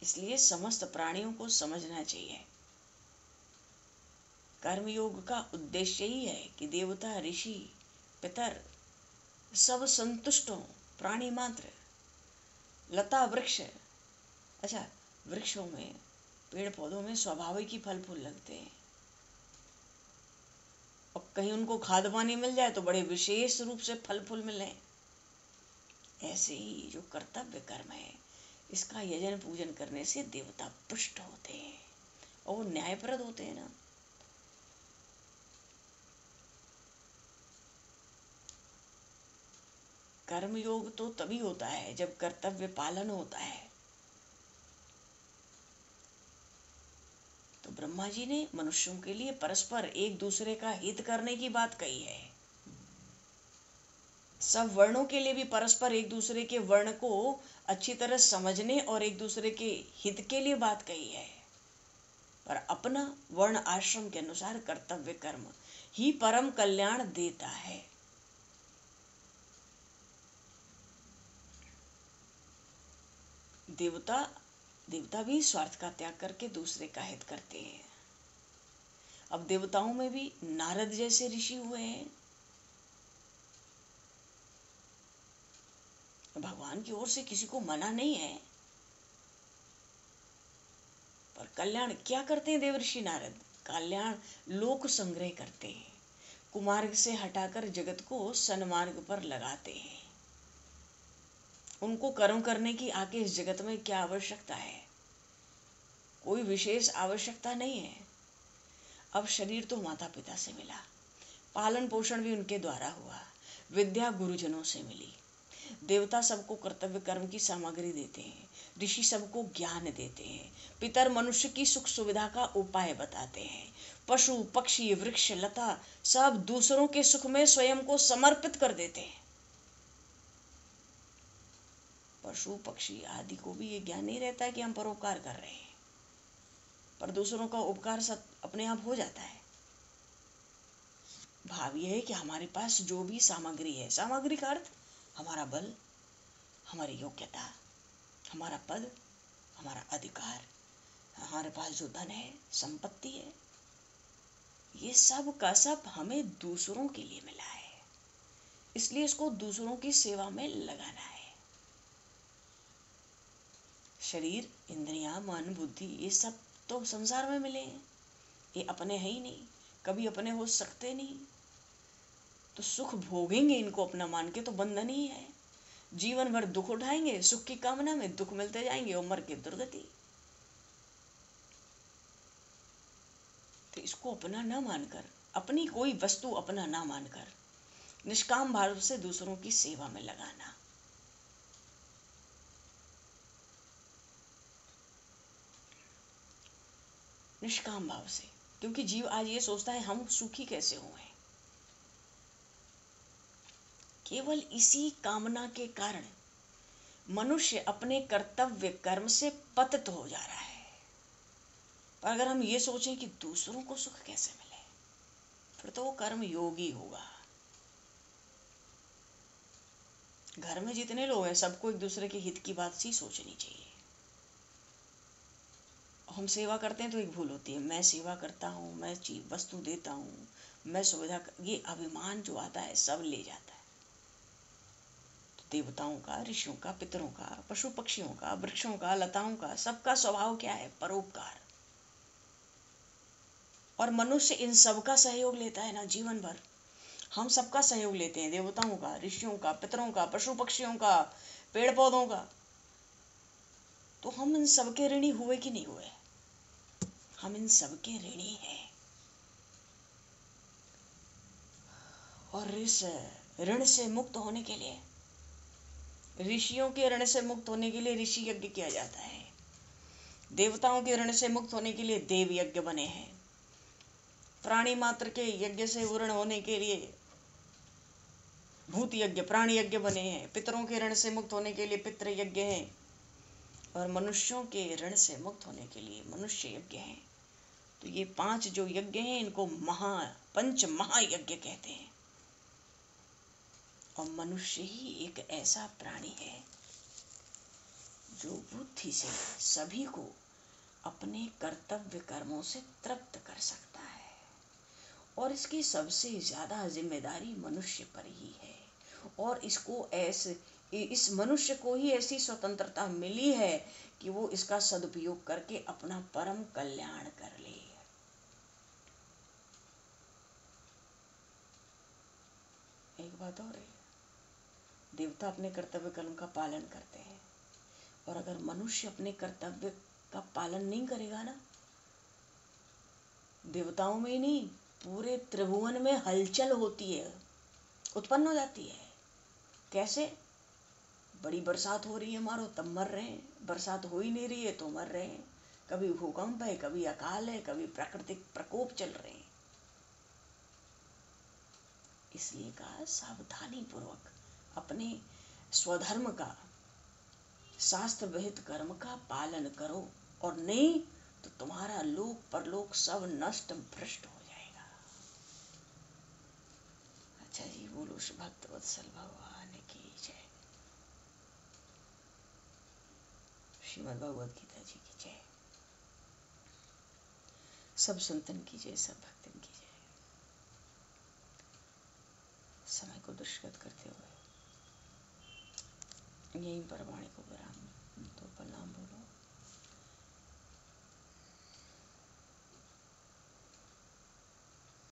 इसलिए समस्त प्राणियों को समझना चाहिए, कर्मयोग का उद्देश्य ही है कि देवता, ऋषि, पितर सब संतुष्ट हों, प्राणी मात्र, लता वृक्ष। अच्छा, वृक्षों में, पेड़ पौधों में स्वाभाविक ही फल फूल लगते हैं, और कहीं उनको खाद पानी मिल जाए तो बड़े विशेष रूप से फल फूल मिले। ऐसे ही जो कर्तव्य कर्म है, इसका यजन पूजन करने से देवता पुष्ट होते हैं और वो न्यायप्रद होते हैं ना। कर्मयोग तो तभी होता है जब कर्तव्य पालन होता है। तो ब्रह्मा जी ने मनुष्यों के लिए परस्पर एक दूसरे का हित करने की बात कही है। सब वर्णों के लिए भी परस्पर एक दूसरे के वर्ण को अच्छी तरह समझने और एक दूसरे के हित के लिए बात कही है। पर अपना वर्ण आश्रम के अनुसार कर्तव्य कर्म ही परम कल्याण देता है। देवता भी स्वार्थ का त्याग करके दूसरे का हित करते हैं। अब देवताओं में भी नारद जैसे ऋषि हुए हैं। भगवान की ओर से किसी को मना नहीं है, पर कल्याण क्या करते हैं देवऋषि नारद? कल्याण लोक संग्रह करते हैं, कुमार्ग से हटाकर जगत को सन्मार्ग पर लगाते हैं। उनको कर्म करने की आगे इस जगत में क्या आवश्यकता है? कोई विशेष आवश्यकता नहीं है। अब शरीर तो माता पिता से मिला, पालन पोषण भी उनके द्वारा हुआ, विद्या गुरुजनों से मिली। देवता सबको कर्तव्य कर्म की सामग्री देते हैं, ऋषि सबको ज्ञान देते हैं, पितर मनुष्य की सुख सुविधा का उपाय बताते हैं, पशु पक्षी वृक्ष लता सब दूसरों के सुख में स्वयं को समर्पित कर देते हैं। पशु पक्षी आदि को भी ये ज्ञान नहीं रहता है कि हम परोपकार कर रहे हैं, पर दूसरों का उपकार सब अपने आप हो जाता है। भाव यह है कि हमारे पास जो भी सामग्री है, सामग्री का अर्थ हमारा बल, हमारी योग्यता, हमारा पद, हमारा अधिकार, हमारे पास जो धन है, संपत्ति है, ये सब का सब हमें दूसरों के लिए मिला है। इसलिए इसको दूसरों की सेवा में लगाना है। शरीर, इंद्रियां, मन, बुद्धि, ये सब तो संसार में मिले हैं, ये अपने हैं ही नहीं, कभी अपने हो सकते नहीं। तो सुख भोगेंगे इनको अपना मान के तो बंधन ही है। जीवन भर दुख उठाएंगे, सुख की कामना में दुख मिलते जाएंगे और मर के दुर्गति। तो इसको अपना ना मानकर, अपनी कोई वस्तु अपना ना मानकर निष्काम भाव से दूसरों की सेवा में लगाना। निष्काम भाव से, क्योंकि जीव आज ये सोचता है हम सुखी कैसे हुए। केवल इसी कामना के कारण मनुष्य अपने कर्तव्य कर्म से पतित हो जा रहा है। पर अगर हम ये सोचें कि दूसरों को सुख कैसे मिले, फिर तो वो कर्म योगी होगा। घर में जितने लोग हैं सबको एक दूसरे के हित की बात सी सोचनी चाहिए। हम सेवा करते हैं तो एक भूल होती है, मैं सेवा करता हूँ, मैं चीज वस्तु देता हूँ, मैं सुविधा, ये अभिमान जो आता है सब ले जाता है। तो देवताओं का, ऋषियों का, पितरों का, पशु पक्षियों का, वृक्षों का, लताओं का, सबका स्वभाव क्या है? परोपकार। और मनुष्य इन सब का सहयोग लेता है ना जीवन भर। हम सबका सहयोग लेते हैं, देवताओं का, ऋषियों का, पितरों का, पशु पक्षियों का, पेड़ पौधों का। तो हम इन सबके ऋणी हुए कि नहीं हुए? हम इन सबके ऋणी हैं। और इस ऋण से मुक्त होने के लिए, ऋषियों के ऋण से मुक्त होने के लिए ऋषि यज्ञ किया जाता है। देवताओं के ऋण से मुक्त होने के लिए देव यज्ञ बने हैं। प्राणी मात्र के यज्ञ से ऋण होने के लिए भूत यज्ञ, प्राणी यज्ञ बने हैं। पितरों के ऋण से मुक्त होने के लिए पितृ यज्ञ हैं। और मनुष्यों के ऋण से मुक्त होने के लिए मनुष्य यज्ञ हैं। तो ये 5 जो यज्ञ हैं इनको पंच महायज्ञ कहते हैं। और मनुष्य ही एक ऐसा प्राणी है जो बुद्धि से सभी को अपने कर्तव्य कर्मों से तृप्त कर सकता है। और इसकी सबसे ज्यादा जिम्मेदारी मनुष्य पर ही है। और इस मनुष्य को ही ऐसी स्वतंत्रता मिली है कि वो इसका सदुपयोग करके अपना परम कल्याण कर ले। एक बात और है, देवता अपने कर्तव्य कर्म का पालन करते हैं। और अगर मनुष्य अपने कर्तव्य का पालन नहीं करेगा ना, देवताओं में ही नहीं पूरे त्रिभुवन में हलचल होती है, उत्पन्न हो जाती है। कैसे? बड़ी बरसात हो रही है मारो तब मर रहे हैं, बरसात हो ही नहीं रही है तो मर रहे हैं। कभी भूकंप है, कभी अकाल है, कभी प्राकृतिक प्रकोप चल रहे हैं। इसलिए कहा सावधानी पूर्वक अपने स्वधर्म का, शास्त्र विहित कर्म का पालन करो। और नहीं तो तुम्हारा लोक परलोक सब नष्ट भ्रष्ट हो जाएगा। अच्छा जी, बोलो भक्त वत्सल भगवान की जय। श्रीमद् भगवद गीता जी की जय। सब संतन की जय, सब भक्तन की जय। समय को दुष्कृत करते हुए यहीं पर वाणी को विराम दो, प्रणाम बोलो।